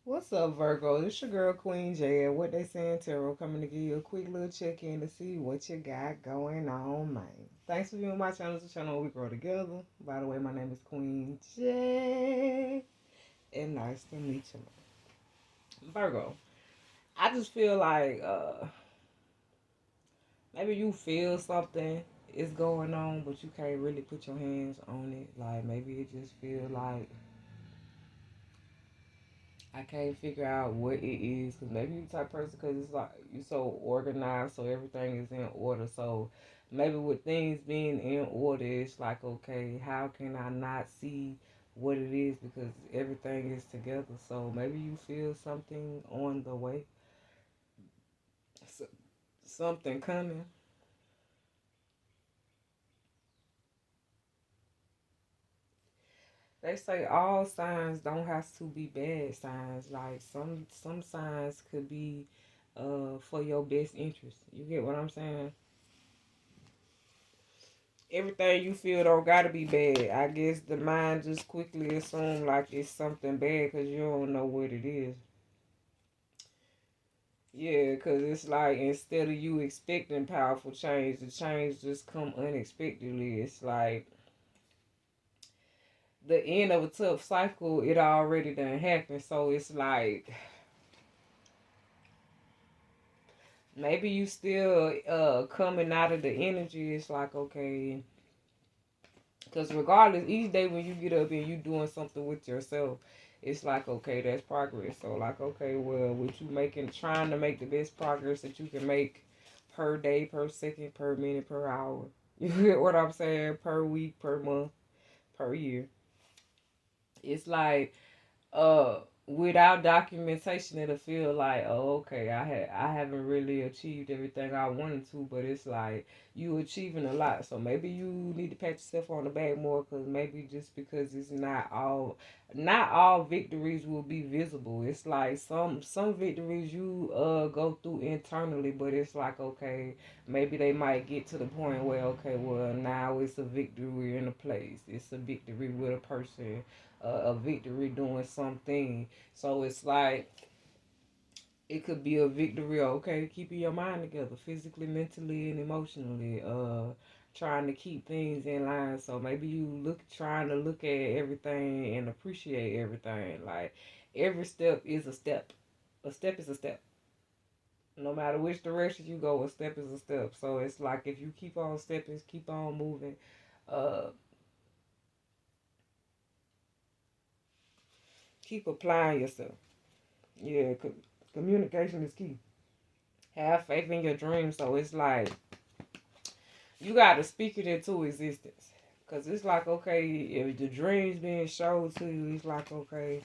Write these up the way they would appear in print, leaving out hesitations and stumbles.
What's up, Virgo? It's your girl Queen J. And what they saying, Tarot, coming to give you a quick little check in to see what you got going on, man. Thanks for viewing my channel. It's a channel where we grow together. By the way, my name is Queen J. And nice to meet you, man. Virgo, I just feel like maybe you feel something is going on, but you can't really put your hands on it. Like maybe it just feel like I can't figure out what it is because maybe you type of person because it's like you so organized, so everything is in order. So maybe with things being in order, it's like okay, how can I not see what it is because everything is together? So maybe you feel something on the way, something coming. They say all signs don't have to be bad signs. Like some signs could be for your best interest. You get what I'm saying? Everything you feel don't gotta be bad. I guess the mind just quickly assume like it's something bad because you don't know what it is. Yeah, because it's like instead of you expecting powerful change, the change just come unexpectedly. It's like the end of a tough cycle. It already done happened, so it's like maybe you still coming out of the energy. It's like okay, because regardless, each day when you get up and you doing something with yourself, it's like, okay, that's progress. So, like, okay, well, with you making, trying to make the best progress that you can make per day, per second, per minute, per hour. You get what I'm saying? Per week, per month, per year. It's like without documentation it'll feel like okay I haven't really achieved everything I wanted to, but it's like you achieving a lot, so maybe you need to pat yourself on the back more because maybe just because it's not all victories will be visible. It's like some victories you go through internally, but it's like okay maybe they might get to the point where okay well now it's a victory in a place, it's a victory with a person, a victory doing something. So it's like it could be a victory, okay, keeping your mind together physically, mentally, and emotionally. Trying to keep things in line. So maybe you trying to look at everything and appreciate everything. Like every step is a step. A step is a step. No matter which direction you go, a step is a step. So it's like if you keep on stepping, keep on moving, uh, keep applying yourself. Yeah, communication is key. Have faith in your dreams. So it's like you got to speak it into existence. Because it's like, okay, if the dream's being showed to you, it's like, okay,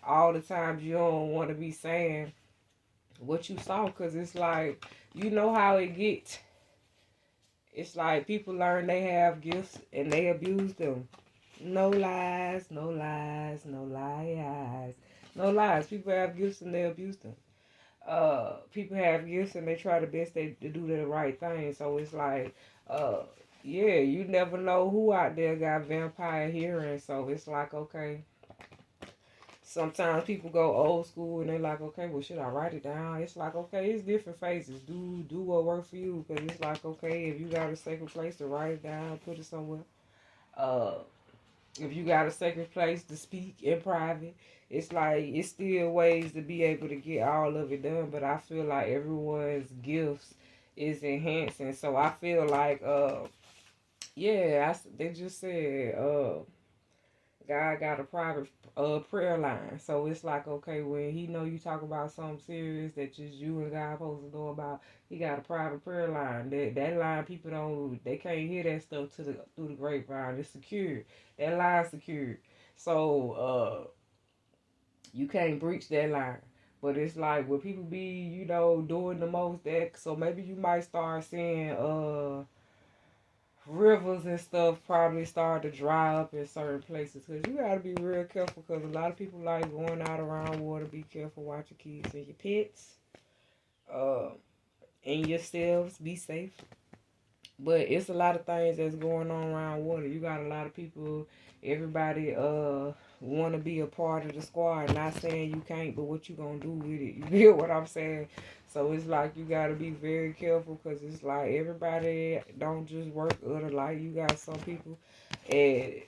all the times you don't want to be saying what you saw because it's like, you know how it gets. It's like people learn they have gifts and they abuse them. No lies, no lies, no lies. No lies. People have gifts and they abuse them. People have gifts and they try the best to do the right thing. So it's like, uh, yeah, you never know who out there got vampire hearing. So it's like, okay, sometimes people go old school and they're like, okay, well, should I write it down? It's like, okay, it's different phases. Do what works for you because it's like, okay, if you got a sacred place to write it down, put it somewhere. Uh, if you got a sacred place to speak in private, it's like it's still ways to be able to get all of it done. But I feel like everyone's gifts is enhancing. So I feel like yeah, they just said God got a private prayer line. So it's like okay, when he know you talk about something serious that just you and God supposed to know about, he got a private prayer line. That line people don't, they can't hear that stuff to the through the grapevine. It's secured. That line's secured. So you can't breach that line. But it's like when people be, doing the most that, so maybe you might start seeing rivers and stuff probably start to dry up in certain places because you got to be real careful because a lot of people like going out around water. Be careful, watch your kids and your pets, uh, and yourselves. Be safe. But it's a lot of things that's going on around water. You got a lot of people, everybody want to be a part of the squad. Not saying you can't, but what you gonna do with it? You get what I'm saying? So it's like you gotta be very careful because it's like everybody don't just work other like you got some people, and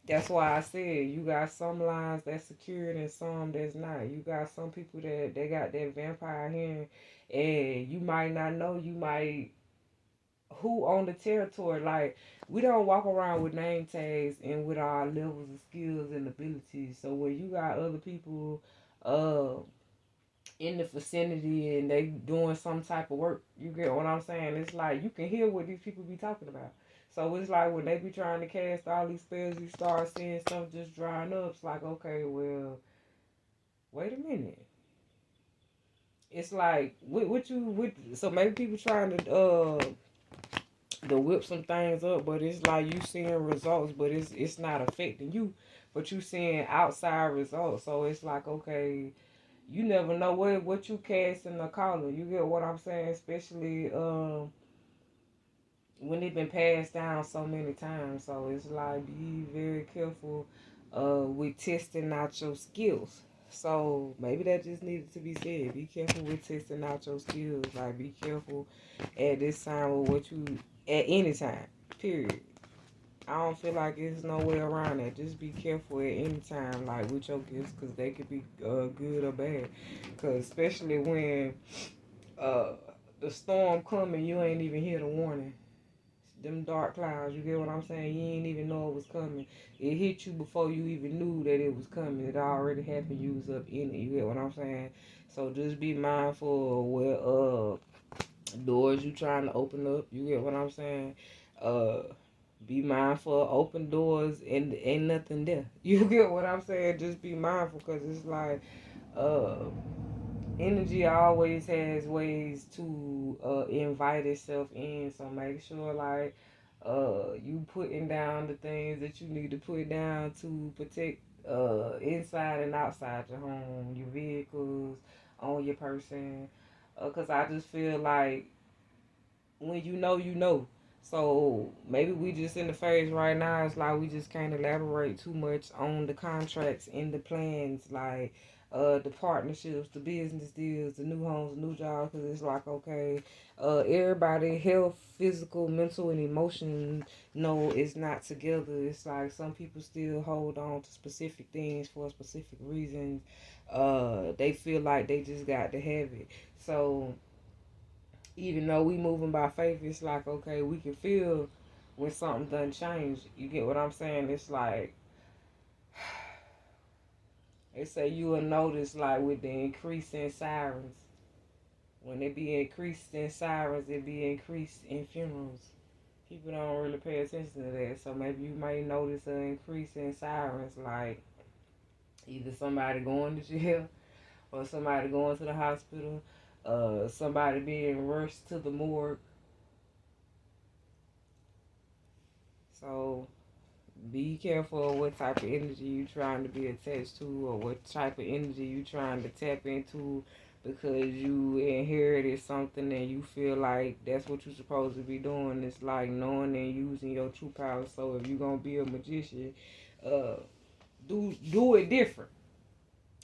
that's why I said you got some lines that's secured and some that's not. You got some people that they got that vampire hand, and you might not know. You might who on the territory. Like we don't walk around with name tags and with our levels of skills and abilities. So when you got other people uh in the vicinity and they doing some type of work, you get what I'm saying? It's like you can hear what these people be talking about. So it's like when they be trying to cast all these spells, you start seeing stuff just drying up. It's like, okay, well, wait a minute. It's like what you with so maybe people trying to whip some things up, but it's like you seeing results, but it's not affecting you, but you seeing outside results. So it's like, okay, you never know what you cast in the collar. You get what I'm saying? Especially when it been passed down so many times. So it's like be very careful with testing out your skills. So maybe that just needed to be said. Be careful with testing out your skills. Like be careful at this time with what you at any time. Period. I don't feel like there's no way around that. Just be careful at any time, like with your gifts, because they could be good or bad. Because especially when uh, the storm coming, you ain't even hear the warning. Them dark clouds, you get what I'm saying? You ain't even know it was coming. It hit you before you even knew that it was coming. It already happened. You was up in it. You get what I'm saying? So just be mindful of where doors you trying to open up. You get what I'm saying? Uh, be mindful of open doors and ain't nothing there. You get what I'm saying? Just be mindful because it's like uh energy always has ways to invite itself in. So make sure like you putting down the things that you need to put down to protect inside and outside your home, your vehicles, on your person. Cause I just feel like when you know, you know. So maybe we just in the phase right now. It's like we just can't elaborate too much on the contracts and the plans, like the partnerships, the business deals, the new homes, the new jobs. Cause it's like okay, everybody health, physical, mental, and emotion. No, it's not together. It's like some people still hold on to specific things for specific reasons. They feel like they just got to have it. So even though we moving by faith, it's like okay, we can feel when something done change. You get what I'm saying? It's like they say you will notice like with the increase in sirens. When it be increased in sirens, it be increased in funerals. People don't really pay attention to that. So maybe you might notice an increase in sirens, like either somebody going to jail or somebody going to the hospital, somebody being rushed to the morgue. So be careful of what type of energy you trying to be attached to or what type of energy you trying to tap into because you inherited something and you feel like that's what you're supposed to be doing. It's like knowing and using your true power. So if you're gonna be a magician, uh do it different.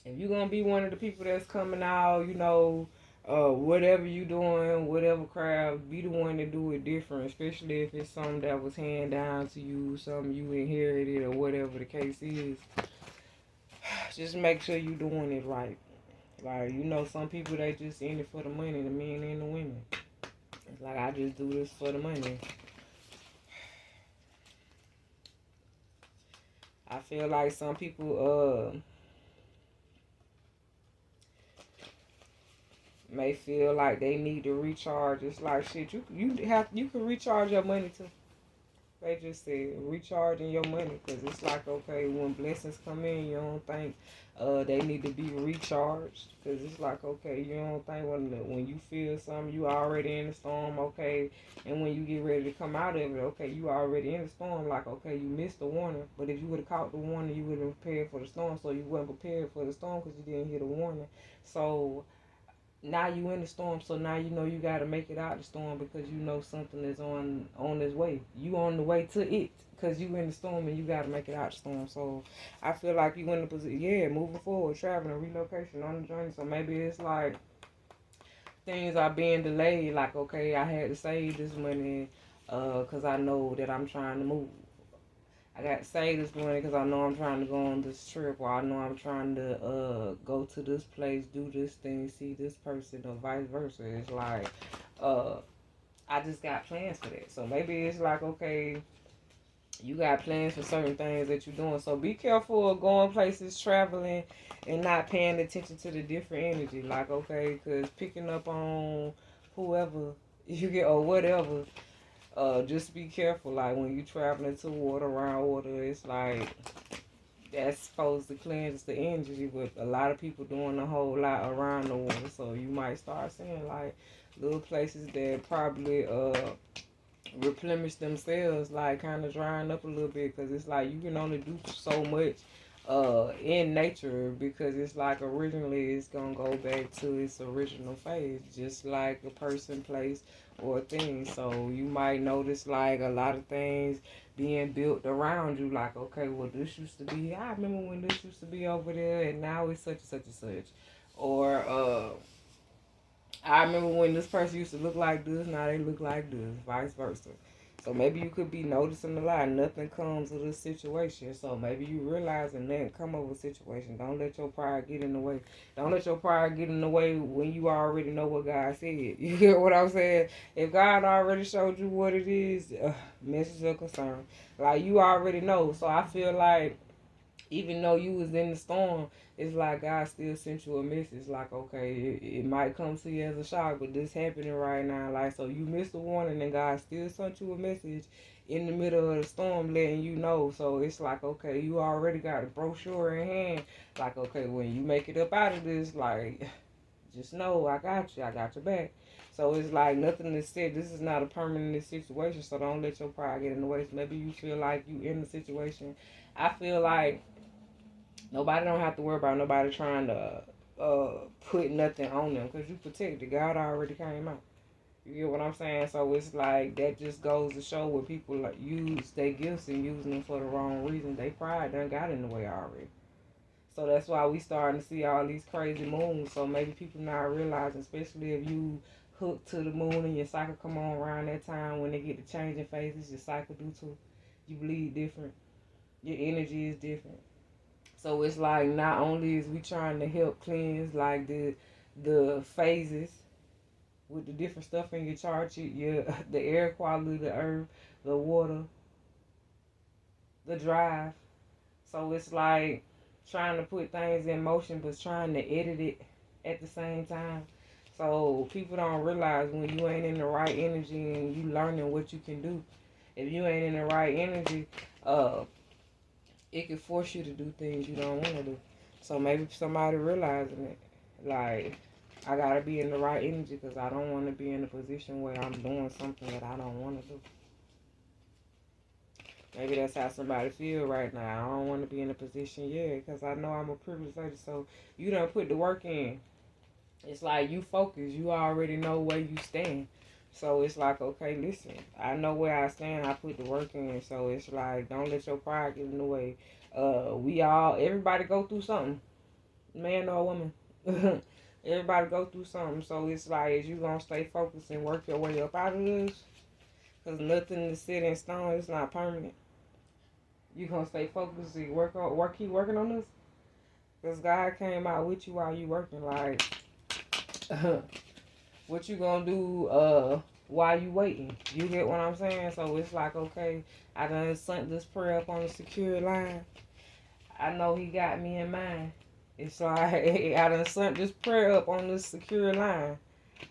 If you're gonna be one of the people that's coming out, whatever you doing, whatever craft, be the one to do it different, especially if it's something that was handed down to you, something you inherited, or whatever the case is. Just make sure you doing it right. Like some people they just in it for the money, the men and the women. It's like I just do this for the money. I feel like some people may feel like they need to recharge. It's like shit. You can recharge your money too. They just said recharging your money because it's like okay when blessings come in you don't think they need to be recharged because it's like okay you don't think when you feel something you already in the storm okay and when you get ready to come out of it okay you already in the storm like okay you missed the warning but if you would have caught the warning you would have prepared for the storm so you weren't prepared for the storm because you didn't hear the warning so now you in the storm, so now you know you got to make it out the storm because you know something is on its way. You on the way to it because you in the storm and you got to make it out the storm. So I feel like you in the position, yeah, moving forward, traveling, relocation on the journey. So maybe it's like things are being delayed. Like, okay, I had to save this money because I know that I'm trying to move. I got to save this money because I know I'm trying to go on this trip, or I know I'm trying to go to this place, do this thing, see this person, or vice versa. It's like uh, I just got plans for that. So maybe it's like, okay, you got plans for certain things that you're doing. So be careful of going places, traveling, and not paying attention to the different energy. Like, okay, because picking up on whoever you get or whatever, just be careful. Like when you traveling to water, around water, it's like that's supposed to cleanse the energy, but a lot of people doing a whole lot around the water. So you might start seeing like little places that probably replenish themselves, like kind of drying up a little bit, because it's like you can only do so much in nature, because it's like originally it's gonna go back to its original phase, just like a person, place, or thing. So you might notice like a lot of things being built around you, like, okay, well, this used to be, I remember when this used to be over there and now it's such and such and such, or I remember when this person used to look like this, now they look like this, vice versa. So maybe you could be noticing a lot. Nothing comes of this situation. So maybe you realize and then come up with a situation. Don't let your pride get in the way. Don't let your pride get in the way when you already know what God said. You get what I'm saying? If God already showed you what it is, message of concern. Like you already know. So I feel like even though you was in the storm, it's like God still sent you a message. Like, okay, it might come to you as a shock, but this happening right now. Like, so you missed the warning, and God still sent you a message in the middle of the storm, letting you know. So it's like, okay, you already got a brochure in hand. Like, okay, when you make it up out of this, like, just know I got you. I got your back. So it's like nothing is said. This is not a permanent situation. So don't let your pride get in the way. So maybe you feel like you in the situation. I feel like nobody don't have to worry about nobody trying to put nothing on them because you protected. God already came out. You get what I'm saying? So it's like that just goes to show where people like use their gifts and using them for the wrong reason. They pride done got in the way already. So that's why we starting to see all these crazy moons. So maybe people not realizing, especially if you hook to the moon and your cycle come on around that time when they get the changing phases, your cycle do too. You bleed different. Your energy is different. So it's like not only is we trying to help cleanse like the phases with the different stuff in your chart, your the air quality, the earth, the water, the drive. So it's like trying to put things in motion but trying to edit it at the same time. So people don't realize when you ain't in the right energy and you learning what you can do. If you ain't in the right energy, uh it can force you to do things you don't want to do. So maybe somebody realizing it, like, I gotta be in the right energy because I don't want to be in a position where I'm doing something that I don't want to do. Maybe that's how somebody feel right now. I don't want to be in a position, yeah, because I know I'm a privileged lady. So you don't put the work in. It's like you focus. You already know where you stand. So it's like, okay, listen, I know where I stand. I put the work in. So it's like, don't let your pride get in the way. Everybody go through something, man or woman. Everybody go through something. So it's like, is you gonna stay focused and work your way up out of this? Cause nothing is set in stone. It's not permanent. You gonna stay focused and keep working on this. Cause God came out with you while you working. Like, what you gonna do while you waiting? You get what I'm saying? So it's like, okay, I done sent this prayer up on the secure line. I know he got me in mind. It's like I done sent this prayer up on this secure line.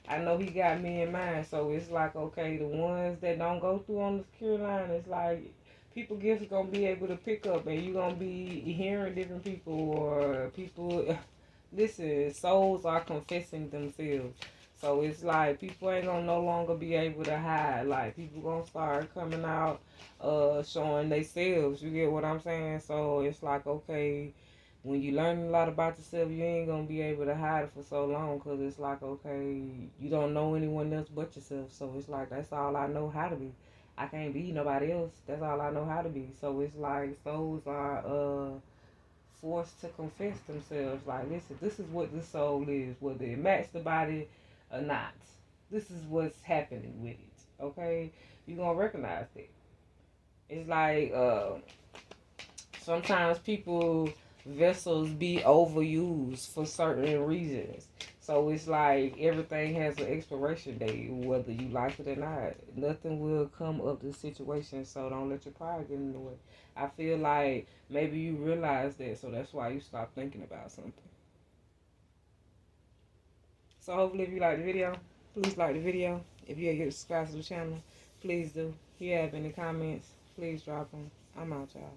I know he got me in mind. So it's like, okay, the ones that don't go through on the secure line, it's like people gifts gonna be able to pick up and you gonna be hearing different people or people listen, souls are confessing themselves. So it's like people ain't gonna no longer be able to hide. Like people gonna start coming out, showing themselves. You get what I'm saying? So it's like, okay, when you learn a lot about yourself, you ain't gonna be able to hide it for so long, because it's like, okay, you don't know anyone else but yourself. So it's like, that's all I know how to be. I can't be nobody else. That's all I know how to be. So it's like souls are forced to confess themselves. Like, listen, this is what this soul is, whether it matches the body or not. This is what's happening with it. Okay, you gonna recognize that. It's like sometimes people vessels be overused for certain reasons. So it's like everything has an expiration date, whether you like it or not. Nothing will come up the situation, so don't let your pride get in the way. I feel like maybe you realize that, so that's why you stop thinking about something. So hopefully if you like the video, please like the video. If you ain't get subscribed to the channel, please do. If you have any comments, please drop them. I'm out, y'all.